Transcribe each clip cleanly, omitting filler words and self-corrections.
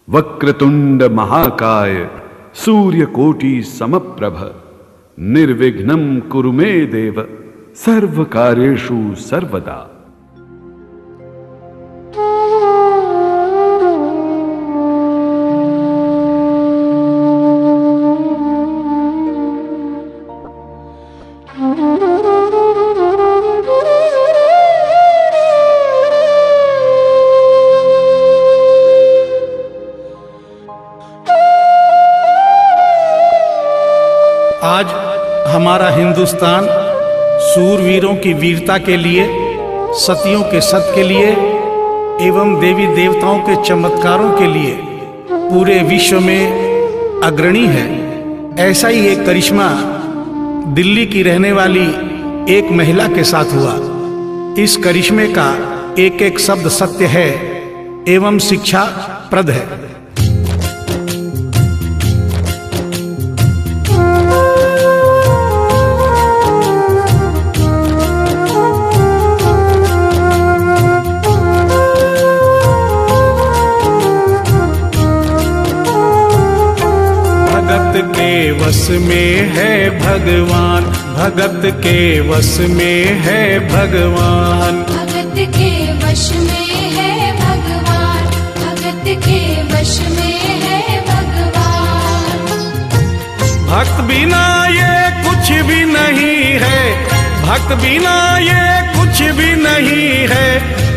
वक्रतुंड महाकाय सूर्यकोटि समप्रभ निर्विघ्नं कुरु मे देव सर्वकार्येषु सर्वदा। आज हमारा हिंदुस्तान सूरवीरों की वीरता के लिए, सतियों के सत के लिए एवं देवी देवताओं के चमत्कारों के लिए पूरे विश्व में अग्रणी है। ऐसा ही एक करिश्मा दिल्ली की रहने वाली एक महिला के साथ हुआ। इस करिश्मे का एक एक शब्द सत्य है एवं शिक्षा प्रद है। भगत के वश में है भगवान, भगत के वश में है भगवान, भगत के वश में है भगवान, भगत के वश में है भगवान। भक्त बिना ये कुछ भी नहीं है, भक्त बिना ये कुछ भी नहीं है,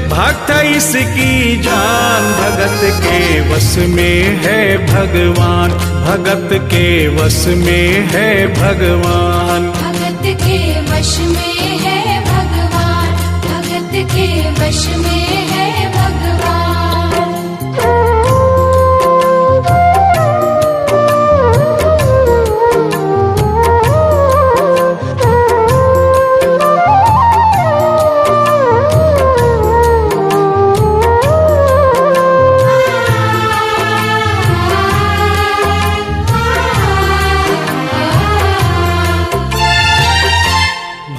भक्त इसकी जान। भगत के वश में है भगवान, भगत के वश में है भगवान, भगत के वश में है भगवान, भगत के वश में है भगवान।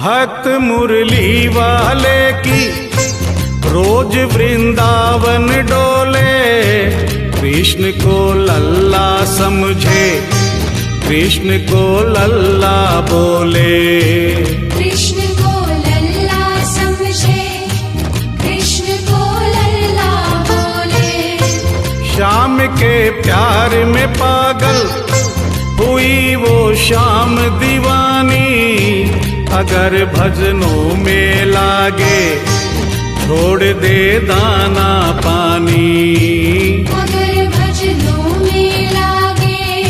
भक्त मुरली वाले की रोज वृंदावन डोले, कृष्ण को लल्ला समझे, कृष्ण को लल्ला बोले, कृष्ण को लल्ला समझे, कृष्ण को लल्ला बोले। श्याम के प्यार में पागल हुई वो शाम दीवानी, अगर भजनों में लागे छोड़ दे दाना पानी, अगर भजनों में लागे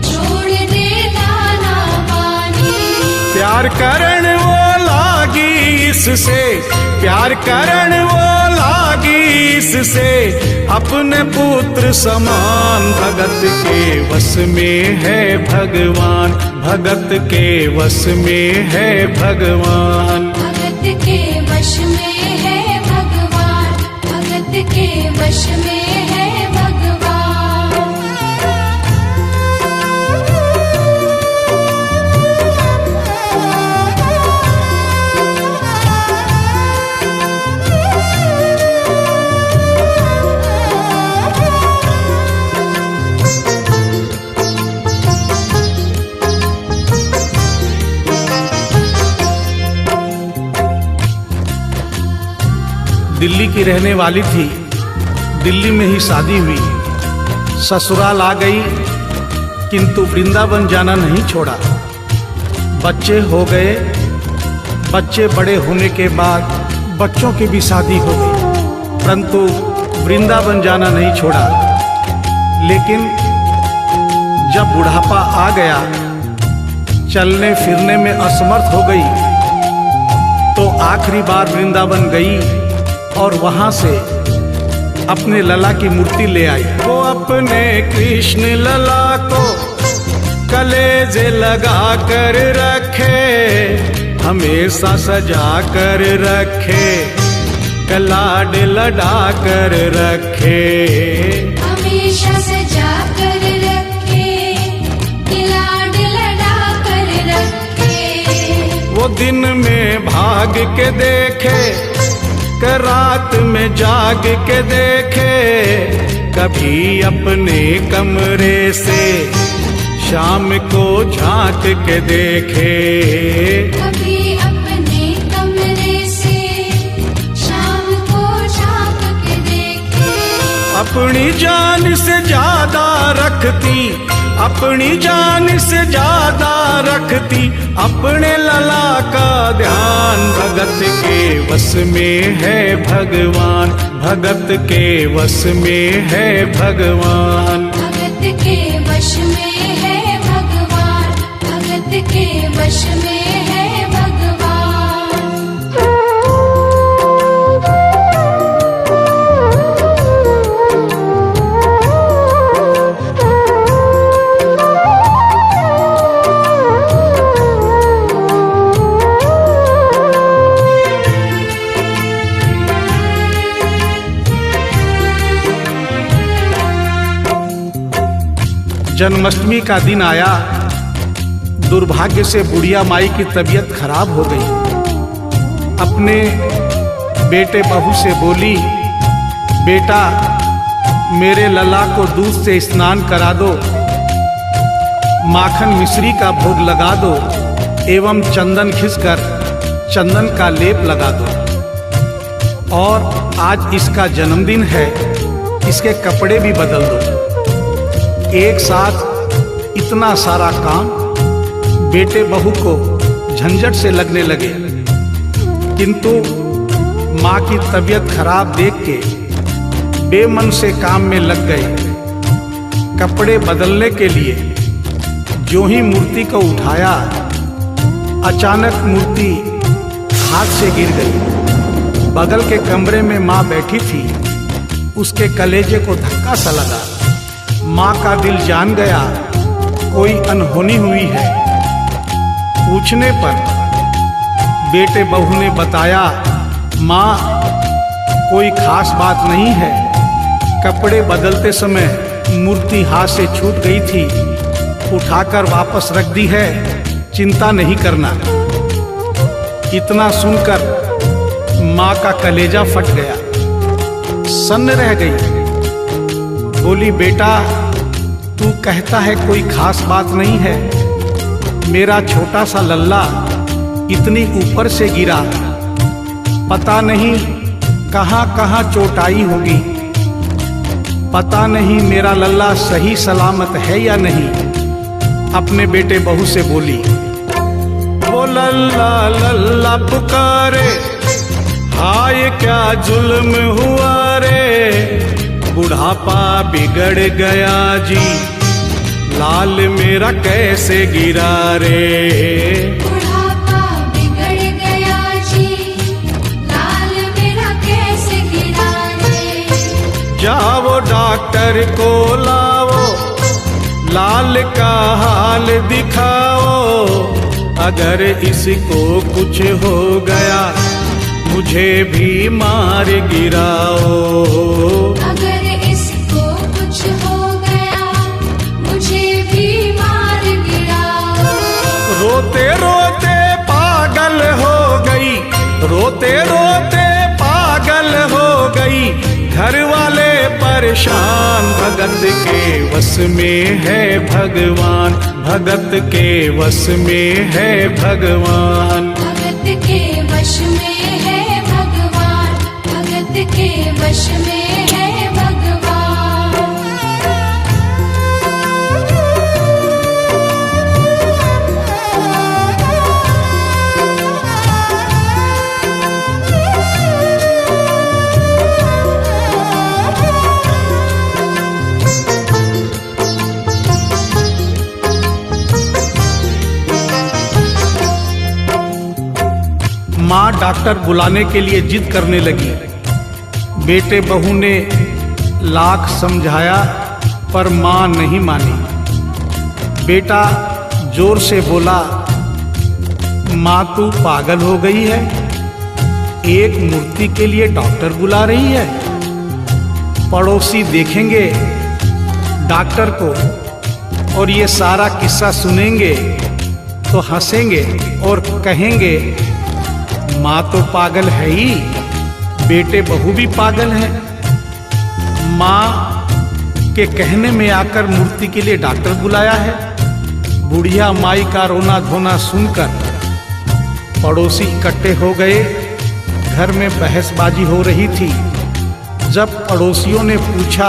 छोड़ दे दाना पानी। प्यार करण वो लागी इससे, प्यार करण वो लागी इससे, अपने पुत्र समान। भगत के वश में है भगवान, भगत के वश में है भगवान, भगत के वश में है भगवान, भगत के वश में है भगवान। दिल्ली की रहने वाली थी, दिल्ली में ही शादी हुई, ससुराल आ गई किंतु वृंदावन जाना नहीं छोड़ा। बच्चे हो गए, बच्चे बड़े होने के बाद बच्चों की भी शादी हो गई, परंतु वृंदावन जाना नहीं छोड़ा। लेकिन जब बुढ़ापा आ गया, चलने फिरने में असमर्थ हो गई, तो आखिरी बार वृंदावन गई और वहां से अपने लला की मूर्ति ले आई। वो अपने कृष्ण लला को कलेजे लगा कर रखे, हमेशा सजा कर रखे, कलाड लड़ा कर रखे, हमेशा सजा कर रखे, लाड लड़ा कर रखे। वो दिन में भाग के देखे, रात में जाग के देखे, कभी अपने कमरे से शाम को झांक के देखे, कभी अपने कमरे से शाम को झांक के देखे। अपनी जान से ज्यादा रखती, अपनी जान से ज्यादा रखती अपने लला का ध्यान। भगत के वश में है भगवान, भगत के वश में है भगवान। भगत के वश में है भगवान, भगत के वश में है भगवान। जन्माष्टमी का दिन आया, दुर्भाग्य से बुढ़िया माई की तबीयत खराब हो गई। अपने बेटे बहू से बोली, बेटा मेरे लला को दूध से स्नान करा दो, माखन मिश्री का भोग लगा दो एवं चंदन खिसकर चंदन का लेप लगा दो। और आज इसका जन्मदिन है, इसके कपड़े भी बदल दो। एक साथ इतना सारा काम बेटे बहू को झंझट से लगने लगे, किंतु माँ की तबीयत खराब देख के बेमन से काम में लग गए। कपड़े बदलने के लिए जो ही मूर्ति को उठाया, अचानक मूर्ति हाथ से गिर गई। बगल के कमरे में माँ बैठी थी, उसके कलेजे को धक्का सा लगा। माँ का दिल जान गया कोई अनहोनी हुई है। पूछने पर बेटे बहू ने बताया, माँ कोई खास बात नहीं है, कपड़े बदलते समय मूर्ति हाथ से छूट गई थी, उठाकर वापस रख दी है, चिंता नहीं करना। इतना सुनकर माँ का कलेजा फट गया, सन्न रह गई। बोली, बेटा तू कहता है कोई खास बात नहीं है, मेरा छोटा सा लल्ला इतनी ऊपर से गिरा, पता नहीं कहाँ कहाँ चोट आई होगी, पता नहीं मेरा लल्ला सही सलामत है या नहीं। अपने बेटे बहू से बोली, वो लल्ला लल्ला पुकारे, हाय क्या जुल्म हुआ रे, बुढ़ापा बिगड़ गया जी, लाल मेरा कैसे गिरा रे। बुढ़ापा बिगड़ गया जी, लाल मेरा कैसे गिरा रे। जाओ डॉक्टर को लाओ, लाल का हाल दिखाओ, अगर इसको कुछ हो गया मुझे भी मार गिराओ। अगर इसको कुछ हो गया मुझे भी मार गिराओ। रोते रोते पागल हो गई, रोते रोते पागल हो गई, घर वाले परेशान। भगत के वश में है भगवान, भगत के वश में है भगवान। भगत के वश में है भगवान, भगत के वश में है भगवान। माँ डॉक्टर बुलाने के लिए जिद करने लगी। बेटे बहू ने लाख समझाया पर माँ नहीं मानी। बेटा जोर से बोला, माँ तू पागल हो गई है, एक मूर्ति के लिए डॉक्टर बुला रही है। पड़ोसी देखेंगे डॉक्टर को और ये सारा किस्सा सुनेंगे तो हंसेंगे और कहेंगे माँ तो पागल है ही, बेटे बहू भी पागल है। माँ के कहने में आकर मूर्ति के लिए डॉक्टर बुलाया है। बुढ़िया माई का रोना धोना सुनकर पड़ोसी इकट्ठे हो गए। घर में बहसबाजी हो रही थी। जब पड़ोसियों ने पूछा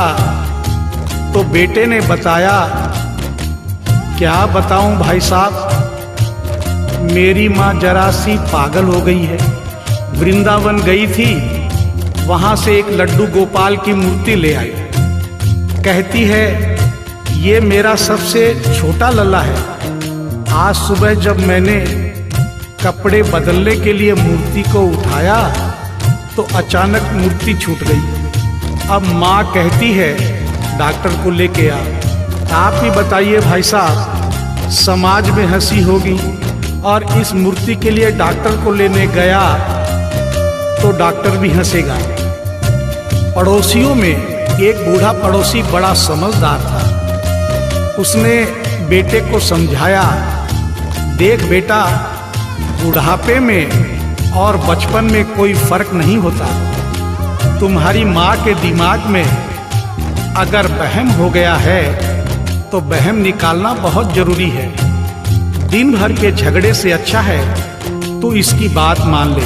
तो बेटे ने बताया, क्या बताऊं भाई साहब, मेरी माँ जरा सी पागल हो गई है। वृंदावन गई थी, वहां से एक लड्डू गोपाल की मूर्ति ले आई। कहती है ये मेरा सबसे छोटा लल्ला है। आज सुबह जब मैंने कपड़े बदलने के लिए मूर्ति को उठाया तो अचानक मूर्ति छूट गई। अब माँ कहती है डॉक्टर को लेके आ। आप ही बताइए भाई साहब, समाज में हंसी होगी और इस मूर्ति के लिए डॉक्टर को लेने गया तो डॉक्टर भी हंसेगा। पड़ोसियों में एक बूढ़ा पड़ोसी बड़ा समझदार था। उसने बेटे को समझाया, देख बेटा, बुढ़ापे में और बचपन में कोई फर्क नहीं होता। तुम्हारी माँ के दिमाग में अगर वहम हो गया है तो वहम निकालना बहुत जरूरी है। दिन भर के झगड़े से अच्छा है तू इसकी बात मान ले।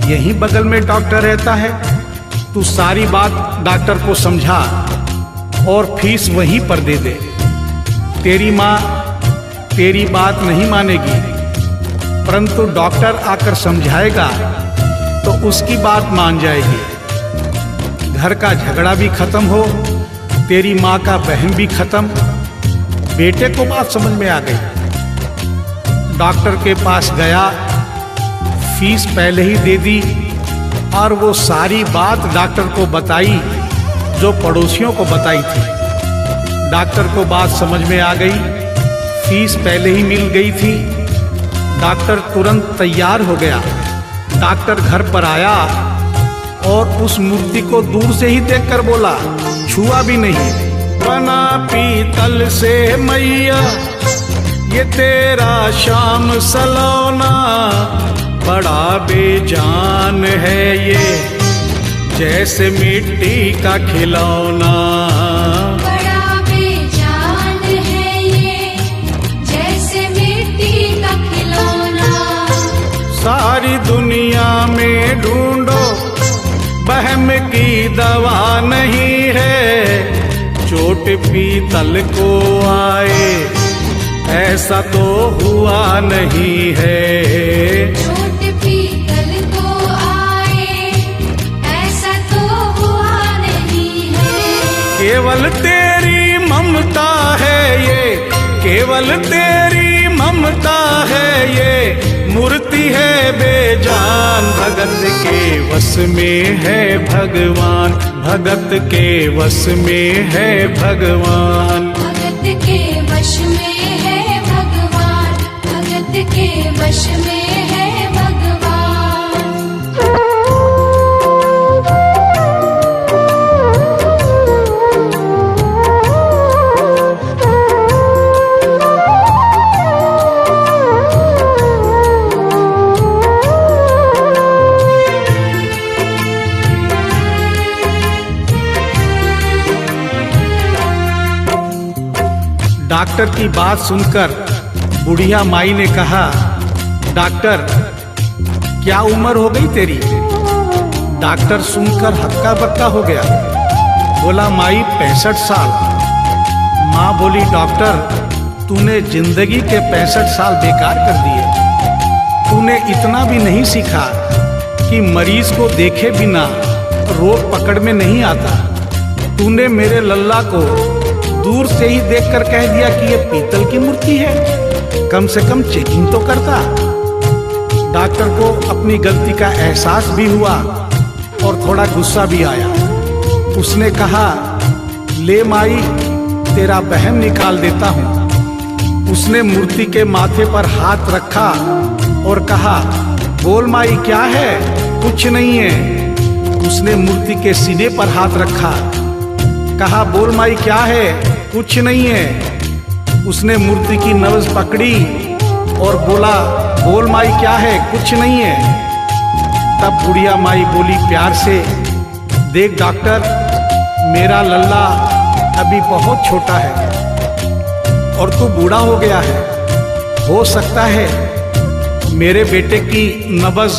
यहीं बगल में डॉक्टर रहता है, तू सारी बात डॉक्टर को समझा और फीस वहीं पर दे दे। तेरी माँ तेरी बात नहीं मानेगी, परंतु डॉक्टर आकर समझाएगा तो उसकी बात मान जाएगी। घर का झगड़ा भी खत्म हो, तेरी माँ का वहम भी खत्म। बेटे को बात समझ में आ गई। डॉक्टर के पास गया, फीस पहले ही दे दी और वो सारी बात डॉक्टर को बताई जो पड़ोसियों को बताई थी। डॉक्टर को बात समझ में आ गई, फीस पहले ही मिल गई थी। डॉक्टर तुरंत तैयार हो गया। डॉक्टर घर पर आया और उस मूर्ति को दूर से ही देखकर बोला, छुआ भी नहीं। बना पीतल से मैया ये तेरा शाम सलोना, बड़ा बेजान है ये जैसे मिट्टी का खिलौना। बड़ा बेजान है ये जैसे मिट्टी का खिलौना। सारी दुनिया में ढूंढो वहम की दवा नहीं है, चोट पीतल को आए ऐसा तो हुआ नहीं है। चोट पीतल को आए ऐसा तो हुआ नहीं है। केवल तेरी ममता है ये, केवल तेरी ममता है ये, मूर्ति है बेजान। भगत के वश में है भगवान, भगत के वश में है भगवान। भगत के वश में है भगवान, भगत के वश में है भगवान। डॉक्टर की बात सुनकर बुढ़िया माई ने कहा, डॉक्टर क्या उम्र हो गई तेरी? डॉक्टर सुनकर हक्का बक्का हो गया। बोला माई 65 साल। माँ बोली डॉक्टर तूने जिंदगी के 65 साल बेकार कर दिए। तूने इतना भी नहीं सीखा कि मरीज को देखे बिना रोग पकड़ में नहीं आता। तूने मेरे लल्ला को दूर से ही देखकर कह दिया कि ये पीतल की मूर्ति है, कम से कम चेकिंग तो करता। डॉक्टर को अपनी गलती का एहसास भी हुआ और थोड़ा गुस्सा भी आया। उसने कहा ले माई तेरा वहम निकाल देता हूँ। उसने मूर्ति के माथे पर हाथ रखा और कहा बोल माई क्या है? कुछ नहीं है। उसने मूर्ति के सीने पर हाथ रखा, कहा बोल माई क्या है? कुछ नहीं है। उसने मूर्ति की नब्ज पकड़ी और बोला बोल माई क्या है? कुछ नहीं है। तब बुढ़िया माई बोली प्यार से, देख डॉक्टर मेरा लल्ला अभी बहुत छोटा है और तू बूढ़ा हो गया है। हो सकता है मेरे बेटे की नब्ज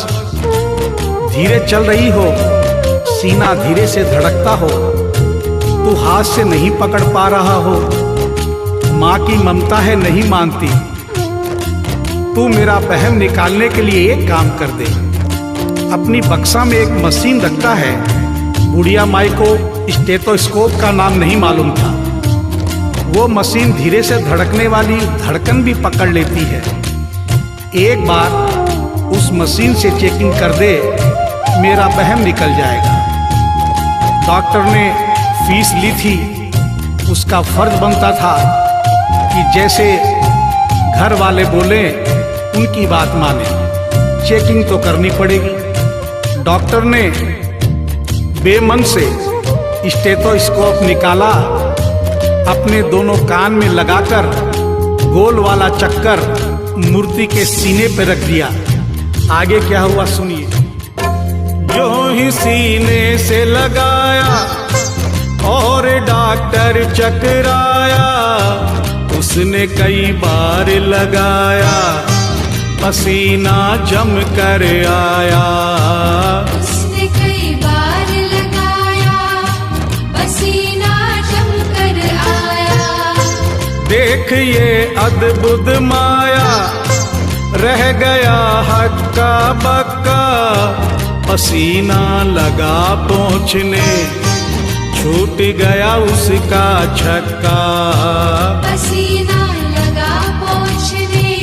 धीरे चल रही हो, सीना धीरे से धड़कता हो, तू हाथ से नहीं पकड़ पा रहा हो, माँ की ममता है नहीं मानती। तू मेरा वहम निकालने के लिए एक काम कर दे, अपनी बक्सा में एक मशीन रखता है। बुढ़िया माई को स्टेथोस्कोप का नाम नहीं मालूम था। वो मशीन धीरे से धड़कने वाली धड़कन भी पकड़ लेती है। एक बार उस मशीन से चेकिंग कर दे, मेरा वहम निकल जाएगा। डॉक्टर ने फीस ली थी, उसका फर्ज बनता था कि जैसे घर वाले बोले उनकी बात माने। चेकिंग तो करनी पड़ेगी। डॉक्टर ने बेमन से स्टेथोस्कोप निकाला, अपने दोनों कान में लगाकर गोल वाला चक्कर मूर्ति के सीने पे रख दिया। आगे क्या हुआ सुनिए। जो ही सीने से लगाया और डॉक्टर चकराया, उसने कई बार लगाया, पसीना जम कर आया। उसने कई बार लगाया, पसीना जम कर आया। देख ये अद्भुत माया, रह गया हक्का बक्का, पसीना लगा पहुँचने, छूट गया उसका छक्का। पसीना लगा पहुँचने,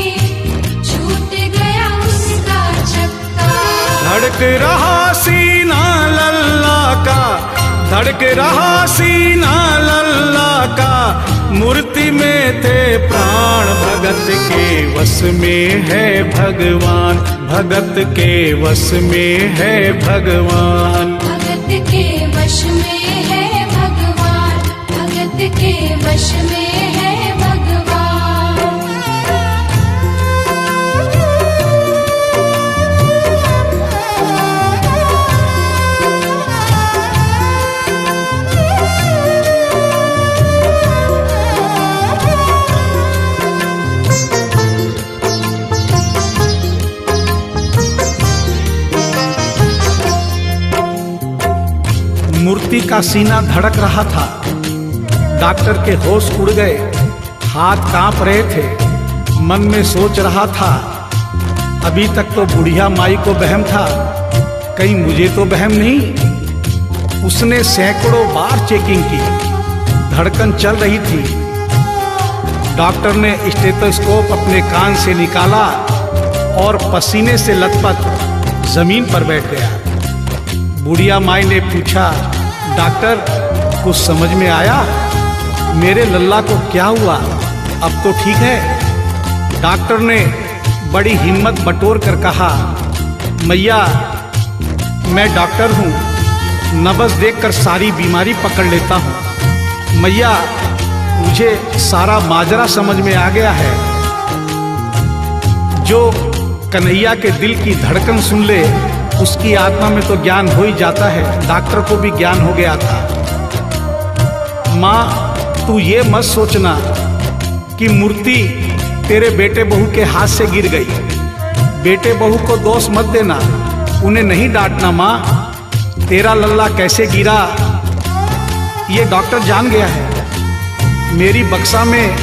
छूट गया उसका छक्का। धड़क रहा सीना लल्ला का, धड़क रहा सीना लल्ला का, मूर्ति में थे प्राण, भगत के वश में है भगवान, भगत के वश में है भगवान। भगत के वश में है भगवान, भगत के वश में है भगवान। मूर्ति का सीना धड़क रहा था। डॉक्टर के होश उड़ गए, हाथ कांप रहे थे। मन में सोच रहा था, अभी तक तो बुढ़िया माई को वहम था, कहीं मुझे तो वहम नहीं। उसने सैकड़ों बार चेकिंग की, धड़कन चल रही थी। डॉक्टर ने स्टेथोस्कोप अपने कान से निकाला और पसीने से लथपथ जमीन पर बैठ गया। बुढ़िया माई ने पूछा, डॉक्टर कुछ समझ में आया? मेरे लल्ला को क्या हुआ? अब तो ठीक है। डॉक्टर ने बड़ी हिम्मत बटोर कर कहा, मैया मैं डॉक्टर हूँ, नब्ज देखकर सारी बीमारी पकड़ लेता हूँ। मैया मुझे सारा माजरा समझ में आ गया है। जो कन्हैया के दिल की धड़कन सुन ले, उसकी आत्मा में तो ज्ञान हो ही जाता है। डॉक्टर को भी ज्ञान हो गया था। माँ तू ये मत सोचना कि मूर्ति तेरे बेटे बहू के हाथ से गिर गई। बेटे बहू को दोष मत देना, उन्हें नहीं डांटना। माँ तेरा लल्ला कैसे गिरा ये डॉक्टर जान गया है। मेरी बक्सा में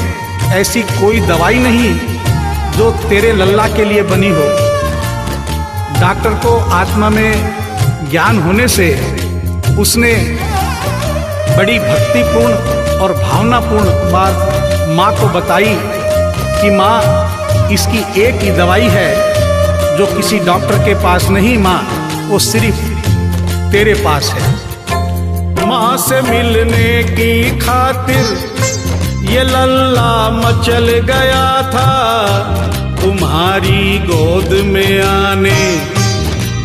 ऐसी कोई दवाई नहीं जो तेरे लल्ला के लिए बनी हो। डॉक्टर को आत्मा में ज्ञान होने से उसने बड़ी भक्तिपूर्ण और भावनापूर्ण बात माँ को बताई कि माँ इसकी एक ही दवाई है जो किसी डॉक्टर के पास नहीं, माँ वो सिर्फ तेरे पास है। माँ से मिलने की खातिर ये लल्ला मचल गया था, तुम्हारी गोद में आने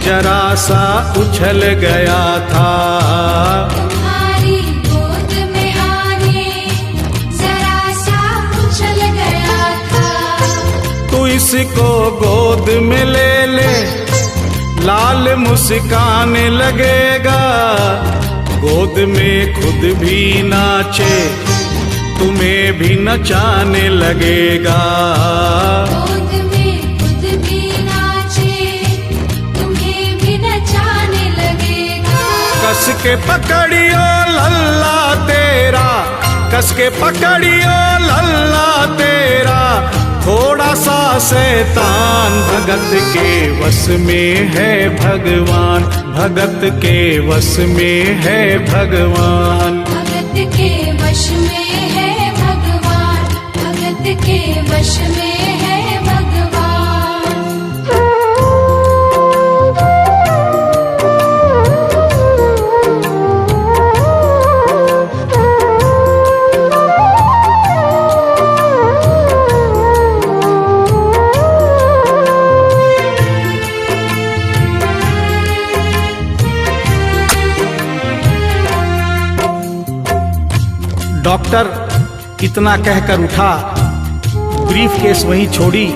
जरा सा उछल गया था। तुम्हारी गोद में आने जरा सा उछल गया था। तू इसको गोद में ले ले, लाल मुस्कान लगेगा, गोद में खुद भी नाचे तुम्हें भी नचाने लगेगा। गोद में खुद भी नाचे, तुम्हें भी नचाने लगेगा। कस के पकड़ियो लल्ला तेरा, कस के पकड़ियो लल्ला तेरा, थोड़ा सा शैतान भगत के वश में है भगवान, भगत के वश में है भगवान। भगत के वश में है भगवान, भगत के वश में है भगवान। डॉक्टर इतना कहकर उठा, ब्रीफ केस वहीं छोड़ी,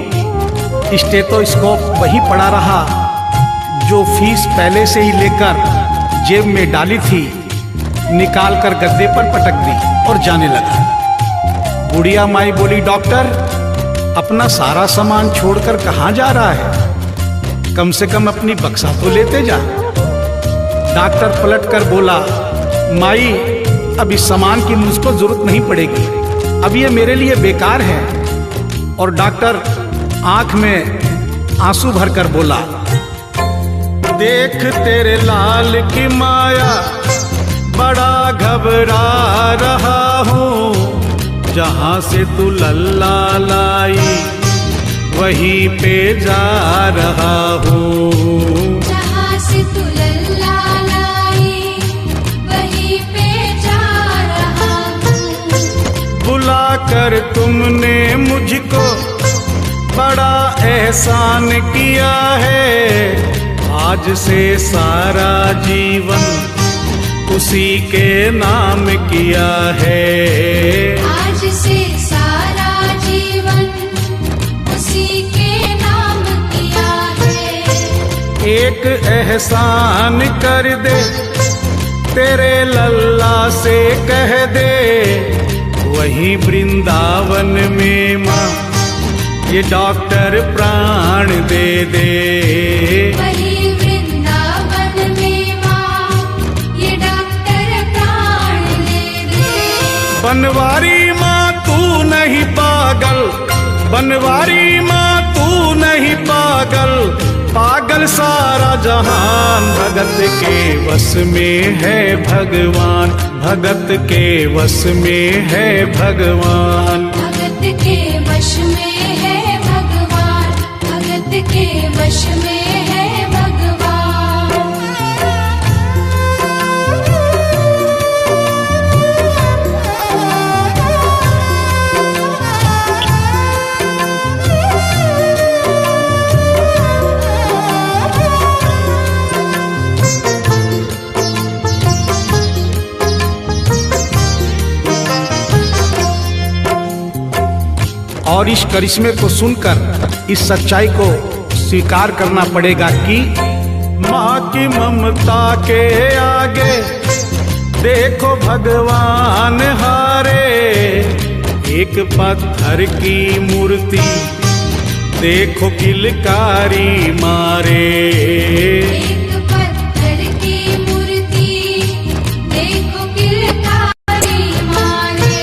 स्टेथोस्कोप वहीं पड़ा रहा जो फीस पहले से ही लेकर जेब में डाली थी, निकाल कर गद्दे पर पटक दी और जाने लगा। बुढ़िया माई बोली, डॉक्टर अपना सारा सामान छोड़कर कहाँ जा रहा है? कम से कम अपनी बक्सा तो लेते जा। डॉक्टर पलट कर बोला, माई अब इस सामान की मुझको जरूरत नहीं पड़ेगी, अब ये मेरे लिए बेकार है। और डॉक्टर आंख में आंसू भरकर बोला, देख तेरे लाल की माया, बड़ा घबरा रहा हूँ। जहाँ से तू लल्ला लाई वहीं पे जा रहा हूँ। जहाँ से तू लल्ला लाई वहीं पे जा रहा हूँ। बुलाकर तुमने मुझको बड़ा एहसान किया है, आज से सारा जीवन उसी के नाम किया है। आज से सारा जीवन उसी के नाम किया है। एक एहसान कर दे, तेरे लल्ला से कह दे, वही वृंदावन में माँ ये डॉक्टर प्राण दे दे। वही वृंदावन में माँ ये डॉक्टर प्राण दे दे। बनवारी माँ तू नहीं पागल, बनवारी माँ तू नहीं पागल, पागल सारा जहान। भगत के वश में है भगवान, भगत के वश में है भगवान। भगत के वश में है भगवान, भगत के वश में है भगवान। और इस करिश्मे को सुनकर इस सच्चाई को स्वीकार करना पड़ेगा कि माँ की ममता के आगे देखो भगवान हारे। एक पत्थर की मूर्ति देखो किलकारी मारे। एक पत्थर की मूर्ति देखो किलकारी मारे।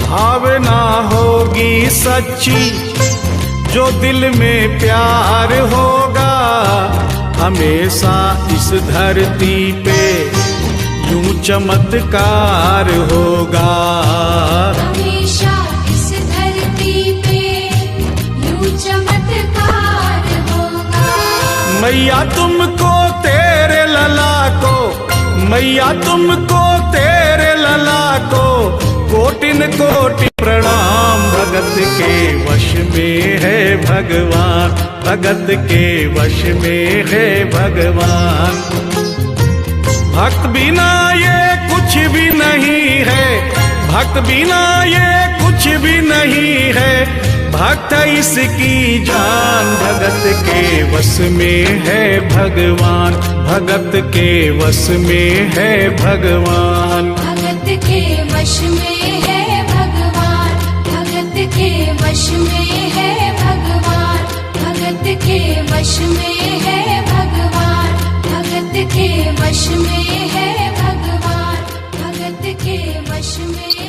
भावना होगी सच्ची जो दिल में प्यार होगा, हमेशा इस धरती पे यूं चमत्कार होगा। हमेशा इस धरती पे यूं चमत्कार होगा। मैया तुमको तेरे लला को, मैया तुमको तेरे लला को कोटिन कोटि प्रणाम। भगत के वश में है भगवान, भगत के वश में है भगवान। भक्त बिना ये कुछ भी नहीं है, भक्त बिना ये कुछ भी नहीं है, भक्त इसकी जान। भगत के वश में है भगवान, भगत के वश में है भगवान। भगत के वश में है भगवान। वश में है भगवान, भगत के वश में है भगवान, भगत के वश में